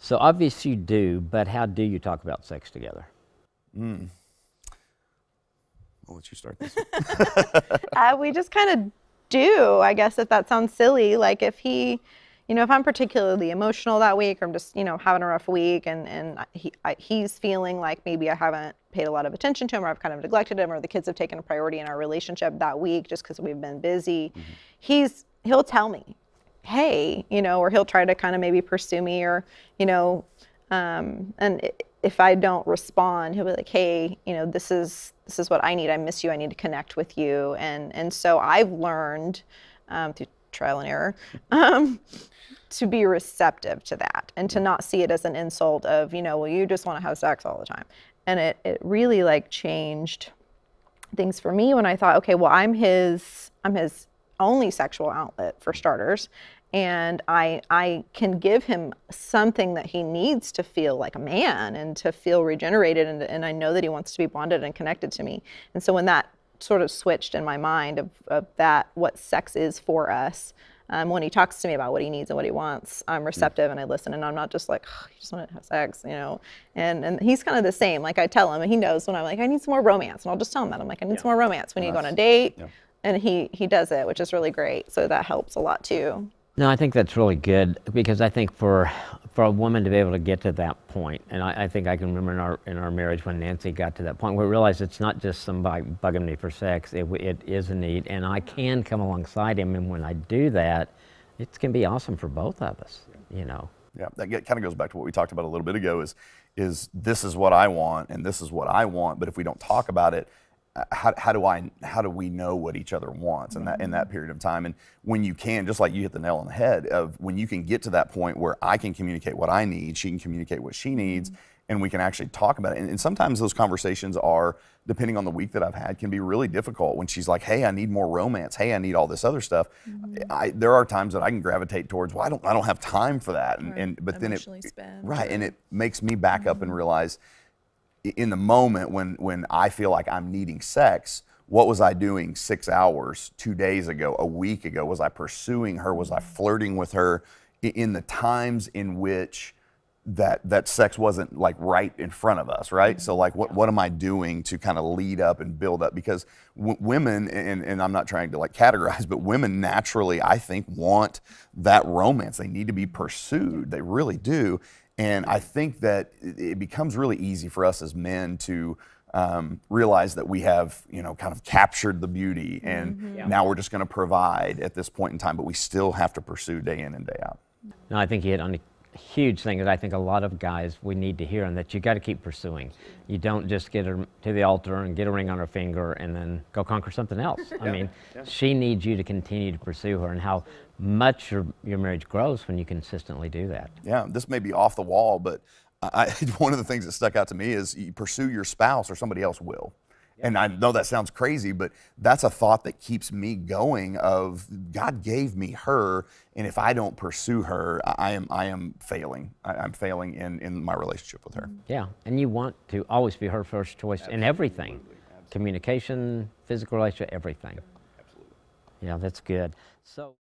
So obviously you do, but how do you talk about sex together? I'll let you start this. We just kind of do, I guess, if that sounds silly. Like if he, if I'm particularly emotional that week, or I'm just, having a rough week, and he's feeling like maybe I haven't paid a lot of attention to him, or I've kind of neglected him, or the kids have taken a priority in our relationship that week just because we've been busy, he'll tell me, hey, or he'll try to kind of maybe pursue me, or, if I don't respond, he'll be like, hey, this is what I need. I miss you. I need to connect with you. And so I've learned through trial and error to be receptive to that, and to not see it as an insult of, well, you just want to have sex all the time. And it really like changed things for me when I thought, okay, well, I'm his only sexual outlet for starters. And I can give him something that he needs to feel like a man and to feel regenerated. And I know that he wants to be bonded and connected to me. And so when that sort of switched in my mind of that, what sex is for us, when he talks to me about what he needs and what he wants, I'm receptive and I listen, and I'm not just like, oh, you just want to have sex, And he's kind of the same. Like I tell him, and he knows when I'm like, I need some more romance. And I'll just tell him that. I'm like, I need some more romance. We need to go on a date. Yeah. And he does it, which is really great. So that helps a lot too. No, I think that's really good, because I think for a woman to be able to get to that point, and I think I can remember in our marriage when Nancy got to that point where we realized it's not just somebody bugging me for sex, it is a need, and I can come alongside him, and when I do that, it can be awesome for both of us, Yeah, that kind of goes back to what we talked about a little bit ago, is this is what I want and this is what I want, but if we don't talk about it, how do we know what each other wants in that period of time? And when you can, just like you hit the nail on the head, of when you can get to that point where I can communicate what I need, she can communicate what she needs, and we can actually talk about it. And sometimes those conversations are, depending on the week that I've had, can be really difficult. When she's like, hey, I need more romance, hey, I need all this other stuff. There are times that I can gravitate towards, well, I don't have time for that. But then it makes me back up and realize, in the moment when I feel like I'm needing sex, what was I doing 6 hours, 2 days ago, a week ago? Was I pursuing her? Was I flirting with her in the times in which that sex wasn't like right in front of us, right? So like, what am I doing to kind of lead up and build up? Because women, and I'm not trying to like categorize, but women naturally, I think, want that romance. They need to be pursued. They really do. And I think that it becomes really easy for us as men to realize that we have, kind of captured the beauty, and now we're just going to provide at this point in time, but we still have to pursue day in and day out. No, I think you hit on a huge thing that I think a lot of guys, we need to hear, and that you got to keep pursuing. You don't just get her to the altar and get a ring on her finger and then go conquer something else. I mean, she needs you to continue to pursue her, and how much your marriage grows when you consistently do that. Yeah, this may be off the wall, but one of the things that stuck out to me is you pursue your spouse or somebody else will. And I know that sounds crazy, but that's a thought that keeps me going, of God gave me her, and if I don't pursue her, I am failing. I'm failing in my relationship with her. Yeah, and you want to always be her first choice in everything. Communication, physical relationship, everything. Absolutely. Yeah, that's good. So.